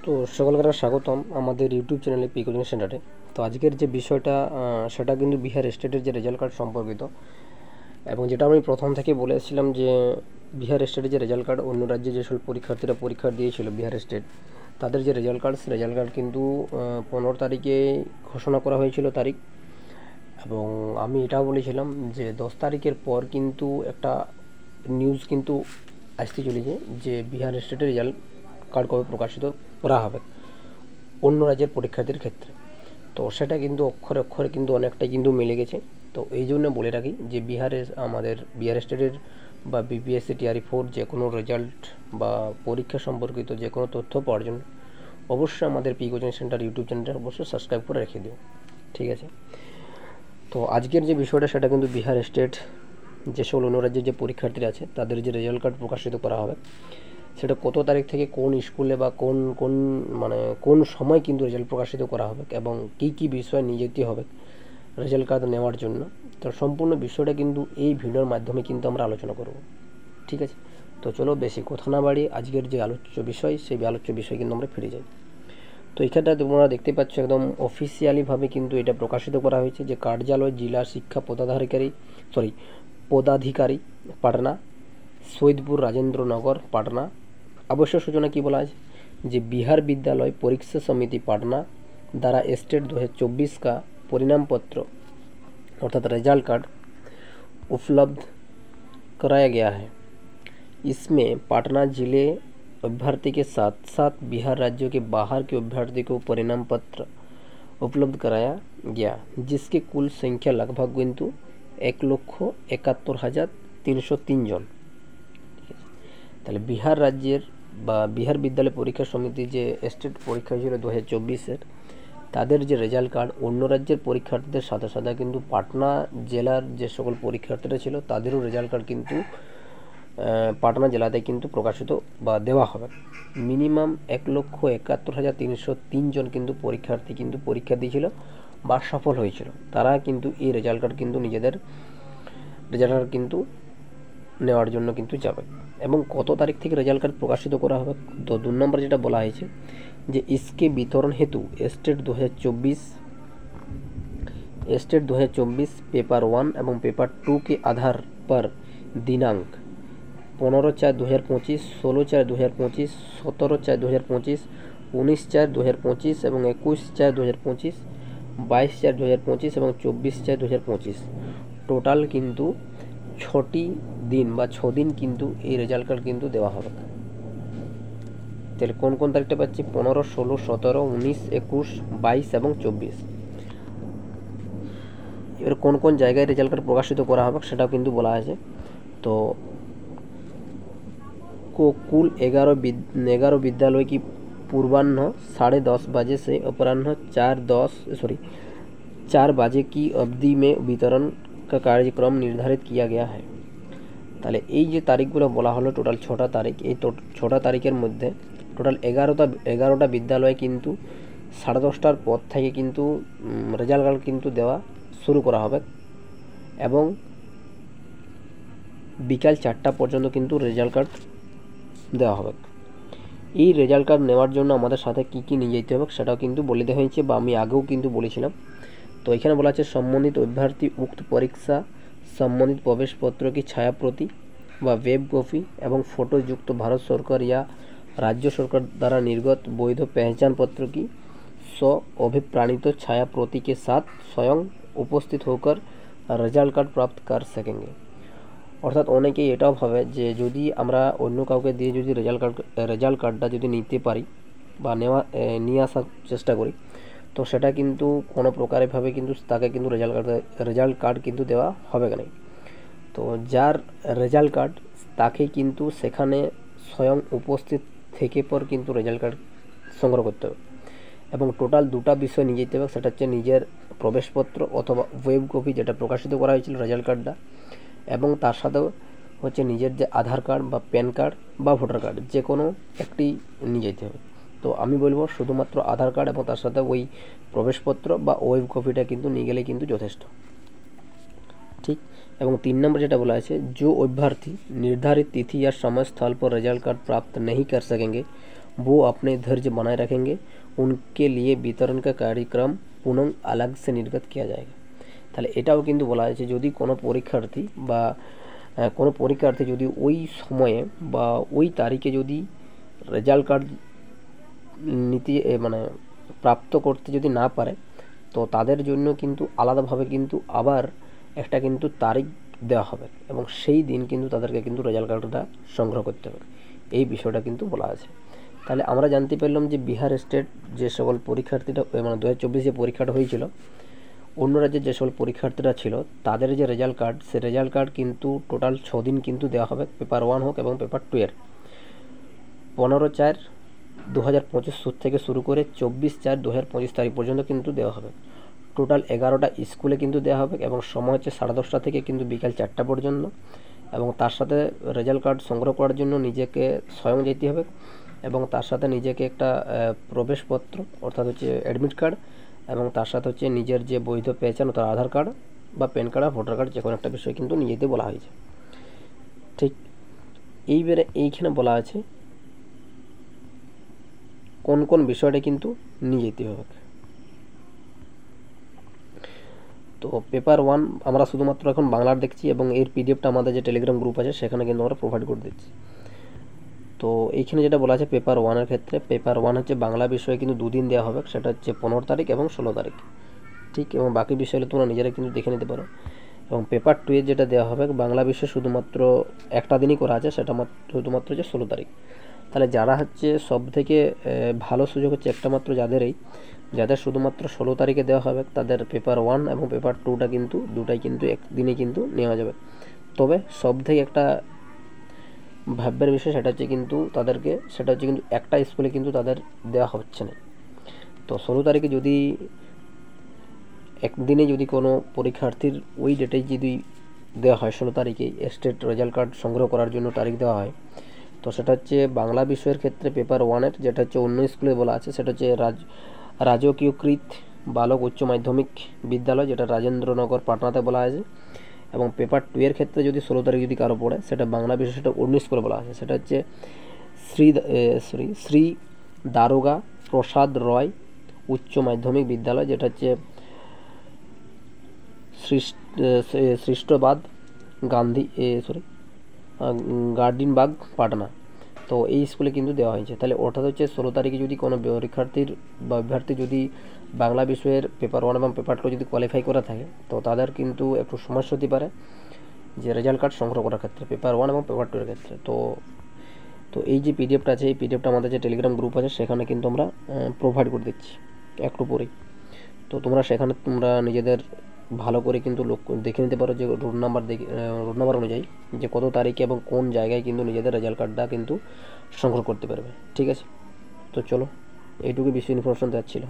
তো সকলকে স্বাগতম আমাদের ইউটিউব চ্যানেলে পি কোচিং সেন্টারে। তো আজকের যে বিষয়টা সেটা কিন্তু বিহার স্টেটের যে রেজাল্ট কার্ড সম্পর্কিত, এবং যেটা আমি প্রথম থেকে বলেছিলাম যে বিহার স্টেটের যে রেজাল্ট কার্ড অন্য রাজ্যে যে সকল পরীক্ষার্থীরা পরীক্ষা দিয়েছিল বিহার স্টেট, তাদের যে রেজাল্ট কার্ড কিন্তু 15 তারিখে ঘোষণা করা হয়েছিল তারিখ। এবং আমি এটাও বলেছিলাম যে 10 তারিখের পর কিন্তু একটা নিউজ কিন্তু আসতে চলেছে যে বিহার স্টেটের রেজাল্ট কার্ড কবে প্রকাশিত করা হবে অন্য রাজ্যের পরীক্ষার্থীর ক্ষেত্রে। তো সেটা কিন্তু অক্ষরে অক্ষরে কিন্তু অনেকটাই কিন্তু মিলে গেছে। তো এই জন্য বলে রাখি যে আমাদের বিহার স্টেটের বা বিপিএসসি টিআরই 4 যে কোনো রেজাল্ট বা পরীক্ষা সম্পর্কিত যে কোনো তথ্য পাওয়ার জন্য অবশ্যই আমাদের পি কোচিং সেন্টার ইউটিউব চ্যানেলটা অবশ্যই সাবস্ক্রাইব করে রেখে দিও, ঠিক আছে। তো আজকের যে বিষয়টা সেটা কিন্তু বিহার স্টেট যে সকল অন্য রাজ্যের যে পরীক্ষার্থীরা আছে তাদের যে রেজাল্ট কার্ড প্রকাশিত করা হবে সেটা কত তারিখ থেকে কোন স্কুলে বা কোন সময় কিন্তু রেজাল্ট প্রকাশিত করা হবে এবং কী বিষয় নিয়ে যেতে হবে রেজাল্ট কার্ড নেওয়ার জন্য। তো সম্পূর্ণ বিষয়টা কিন্তু এই ভিডিওর মাধ্যমে কিন্তু আমরা আলোচনা করব, ঠিক আছে। তো চলো বেশি কথা না বাড়িয়ে আজকের যে আলোচ্য বিষয় সেই আলোচ্য বিষয় কিন্তু আমরা ফিরে যাই। তো এখানটা তোমরা দেখতে পাচ্ছ একদম অফিসিয়ালিভাবে কিন্তু এটা প্রকাশিত করা হয়েছে যে কার্যালয় জেলা শিক্ষা পদাধিকারী পাটনা, সৈদপুর राजेंद्रनगर पाटना। आवश्यक सूचना की बोला है कि बिहार विद्यालय परीक्षा समिति पाटना द्वारा स्टेट 2024 का परिणाम पत्र अर्थात रिजल्ट कार्ड उपलब्ध कराया गया है। इसमें पाटना जिले अभ्यर्थी के साथ साथ बिहार राज्यों के बाहर के अभ्यर्थी को परिणाम पत्र उपलब्ध कराया गया, जिसकी कुल संख्या लगभग किंतु 1,71,303 जन। তাহলে বিহার রাজ্যের বা বিহার বিদ্যালয় পরীক্ষা সমিতি যে স্টেট পরীক্ষা ছিল 2024-এর তাদের যে রেজাল্ট কার্ড অন্য রাজ্যের পরীক্ষার্থীদের সাথে সাথে কিন্তু পাটনা জেলার যে সকল পরীক্ষার্থীরা ছিল তাদেরও রেজাল্ট কার্ড কিন্তু পাটনা জেলাতে কিন্তু প্রকাশিত বা দেওয়া হবে। মিনিমাম 1,71,303 জন কিন্তু পরীক্ষার্থী কিন্তু পরীক্ষা দিয়েছিল বা সফল হয়েছিল, তারা কিন্তু এই রেজাল্ট কার্ড কিন্তু নিজেদের রেজাল্ট কার্ড কিন্তু নেওয়ার জন্য কিন্তু যাবে। এবং কত তারিখ থেকে রেজাল্ট কার্ড প্রকাশিত করা হবে, তো 2 নম্বর যেটা বলা হয়েছে যে इसके वितरण हेतु स्टेट 2024 पेपर 1 एवं पेपर 2 के आधार पर दिनांक 15/4/2025, 16/4/2025, 17/4/2025, 19/4/2025 এবং 21/4/2025, 22/4/2025 এবং 24/4/2025 টোটাল কিন্তু 6টি দিন বা 6 দিন কিন্তু এই রেজাল্ট কার্ড কিন্তু দেওয়া হবে। তাহলে কোন কোন তারিখটা পাচ্ছি 15, 16, 17, 19, 21, 22 এবং 24। এবার কোন কোন জায়গায় রেজাল্ট কার্ড প্রকাশিত করা হবে সেটাও কিন্তু বলা আছে। তো कुल 11 विद्यालय की पूर्वाह्न 10:30 बजे से अपराह्न 4 बजे की अवधि में वितरण का कार्यक्रम निर्धारित किया गया है। তাহলে এই যে তারিখগুলো বলা হলো টোটাল 6টা তারিখ, এই 6টা তারিখের মধ্যে টোটাল 11টা বিদ্যালয়ে কিন্তু 10:30টার পর থেকে কিন্তু রেজাল্ট কার্ড কিন্তু দেওয়া শুরু করা হবে এবং বিকাল 4টা পর্যন্ত কিন্তু রেজাল্ট কার্ড দেওয়া হবে। এই রেজাল্ট কার্ড নেওয়ার জন্য আমাদের সাথে কী নিয়ে যেতে হবে সেটাও কিন্তু বলে দেওয়া হয়েছে বা আমি আগেও কিন্তু বলেছিলাম। তো এখানে বলা আছে সম্বন্ধিত अभ्यर्थी उक्त परीक्षा संबंधित प्रवेश पत्र की छायाप्रति व वेब कॉपी एवं फोटो युक्त भारत सरकार या राज्य सरकार द्वारा निर्गत वैध पहचान पत्र की अभिप्राणित छायाप्रति के साथ स्वयं उपस्थित होकर रेजल्ट कार्ड प्राप्त कर सकेंगे। অর্থাৎ অনেকেই এটাও ভাবে যে যদি আমরা অন্য কাউকে দিয়ে যদি রেজাল্ট কার্ডটা যদি নিতে পারি বা নিয়ে আসার চেষ্টা করি তো সেটা কিন্তু কোনো প্রকারেভাবে কিন্তু তাকে কিন্তু রেজাল্ট কার্ড কিন্তু দেওয়া হবে না। তো যার রেজাল্ট কার্ড তাকে কিন্তু সেখানে স্বয়ং উপস্থিত থেকে পর কিন্তু রেজাল্ট কার্ড সংগ্রহ করতে হবে এবং টোটাল 2টা বিষয় নিয়ে যেতে হবে। সেটা হচ্ছে নিজের প্রবেশপত্র অথবা ওয়েব কপি যেটা প্রকাশিত করা হয়েছিল রেজাল্ট কার্ডটা, এবং তার সাথেও হচ্ছে নিজের যে আধার কার্ড বা প্যান কার্ড বা ভোটার কার্ড যে কোনো একটি নিয়ে যেতে হবে। তো আমি বলবো শুধুমাত্র আধার কার্ড এবং তার সাথে ওই প্রবেশপত্র বা ওয়েব কপিটা কিন্তু নিয়ে গেলে কিন্তু যথেষ্ট, ঠিক। এবং 3 নম্বর যেটা বলা আছে जो अभ्यर्थी निर्धारित तिथि या समय स्थल पर रिजल्ट कार्ड प्राप्त नहीं कर सकेंगे वो अपने धैर्य बनाए रखेंगे, उनके लिए वितरण का कार्यक्रम पुनः अलग से निर्गत किया जाएगा। তাহলে এটাও কিন্তু বলা হয়েছে যদি কোনো পরীক্ষার্থী বা কোনো পরীক্ষার্থী যদি ওই সময়ে বা ওই তারিখে যদি রেজাল্ট কার্ড নীতি মানে প্রাপ্ত করতে যদি না পারে, তো তাদের জন্য কিন্তু আলাদাভাবে কিন্তু আবার একটা কিন্তু তারিখ দেওয়া হবে এবং সেই দিন কিন্তু তাদেরকে কিন্তু রেজাল্ট কার্ডটা সংগ্রহ করতে হবে। এই বিষয়টা কিন্তু বলা আছে। তাহলে আমরা জানতে পারলাম যে বিহার স্টেট যে সকল পরীক্ষার্থীরা মানে 2024 যে পরীক্ষাটা হয়েছিল, অন্য রাজ্যের যে সকল পরীক্ষার্থীরা ছিল তাদের যে রেজাল্ট কার্ড, সে রেজাল্ট কার্ড কিন্তু টোটাল 6 দিন কিন্তু দেওয়া হবে, পেপার 1 হোক এবং পেপার 2 এর 15/4/2025 থেকে শুরু করে 24/4/2025 তারিখ পর্যন্ত কিন্তু দেওয়া হবে। টোটাল 11টা স্কুলে কিন্তু দেওয়া হবে এবং সময় হচ্ছে 10:30 থেকে কিন্তু বিকাল 4টা পর্যন্ত। এবং তার সাথে রেজাল্ট কার্ড সংগ্রহ করার জন্য নিজেকে স্বয়ং যেতে হবে এবং তার সাথে নিজেকে একটা প্রবেশপত্র অর্থাৎ হচ্ছে অ্যাডমিট কার্ড এবং তার সাথে হচ্ছে নিজের যে বৈধ পেহচান অর্থাৎ আধার কার্ড বা প্যান কার্ড আর ভোটার কার্ড যে কোনো একটা বিষয় কিন্তু নিয়ে যেতে বলা হয়েছে। ঠিক এইবারে এইখানে বলা আছে কোন কোন বিষয়টা কিন্তু নিয়ে যেতে হবে। তো পেপার 1 আমরা শুধুমাত্র এখন বাংলার দেখছি এবং এর পিডিএফটা আমাদের যে টেলিগ্রাম গ্রুপ আছে সেখানে কিন্তু আমরা প্রোভাইড করে দিচ্ছি। তো এইখানে যেটা বলা আছে পেপার 1 এর ক্ষেত্রে, পেপার 1 হচ্ছে বাংলা বিষয়ে কিন্তু 2 দিন দেওয়া হবে, সেটা হচ্ছে 15 তারিখ এবং 16 তারিখ। ঠিক, এবং বাকি বিষয়গুলো তোমরা নিজেরা কিন্তু দেখে নিতে পারো। এবং পেপার 2 এর যেটা দেওয়া হবে বাংলা বিষয়ে শুধুমাত্র একটা দিনই করা আছে, সেটা শুধুমাত্র হচ্ছে 16 তারিখ। তাহলে যারা হচ্ছে সব থেকে ভালো সুযোগ হচ্ছে একটা মাত্র যাদের শুধুমাত্র 16 তারিখে দেওয়া হবে তাদের পেপার 1 এবং পেপার 2টা কিন্তু দুটাই কিন্তু একদিনে কিন্তু নেওয়া যাবে। তবে সব থেকে একটা ভাববার বিষয় সেটা হচ্ছে কিন্তু একটা স্কুলে কিন্তু তাদের দেওয়া হচ্ছে না। তো 16 তারিখে যদি একদিনে যদি কোনো পরীক্ষার্থীর ওই ডেটে যদি দেওয়া হয় 16 তারিখে স্টেট রেজাল্ট কার্ড সংগ্রহ করার জন্য তারিখ দেওয়া হয়, তো সেটা হচ্ছে বাংলা বিষয়ের ক্ষেত্রে পেপার 1 এর যেটা হচ্ছে অন্য স্কুলে বলা আছে সেটা হচ্ছে রাজকীয়কৃত বালক উচ্চ মাধ্যমিক বিদ্যালয়, যেটা রাজেন্দ্রনগর পাটনাতে বলা আছে। এবং পেপার 2 এর ক্ষেত্রে যদি 16 তারিখ যদি কারো পড়ে, সেটা বাংলা বিষয় সেটা অন্য স্কুলে বলা আছে, সেটা হচ্ছে শ্রী দারোগা প্রসাদ রয় উচ্চ মাধ্যমিক বিদ্যালয়, যেটা হচ্ছে সৃষ্টবাদ গার্ডিনবাগ পাটনা। তো এই স্কুলে কিন্তু দেওয়া হয়েছে। তাহলে অর্থাৎ হচ্ছে 16 তারিখে যদি কোনো পরীক্ষার্থীর বা অভ্যর্থী যদি বাংলা বিষয়ের পেপার 1 এবং পেপার 2 যদি কোয়ালিফাই করা থাকে, তো তাদের কিন্তু একটু সমস্যা হতে পারে যে রেজাল্ট কার্ড সংগ্রহ করার ক্ষেত্রে পেপার 1 এবং পেপার 2 এর ক্ষেত্রে। তো এই যে পিডিএফটা আছে, এই পিডিএফটা আমাদের যে টেলিগ্রাম গ্রুপ আছে সেখানে কিন্তু আমরা প্রোভাইড করে দিচ্ছি একটু পরেই। তো সেখানে তোমরা নিজেদের ভালো করে কিন্তু দেখে নিতে পারো যে রোড নাম্বার অনুযায়ী যে কত তারিখে এবং কোন জায়গায় কিন্তু নিজেদের রেজাল্ট কার্ডটা কিন্তু সংগ্রহ করতে পারবে। ঠিক আছে, তো চলো এইটুকু বেশি ইনফরমেশন দেওয়ার ছিল।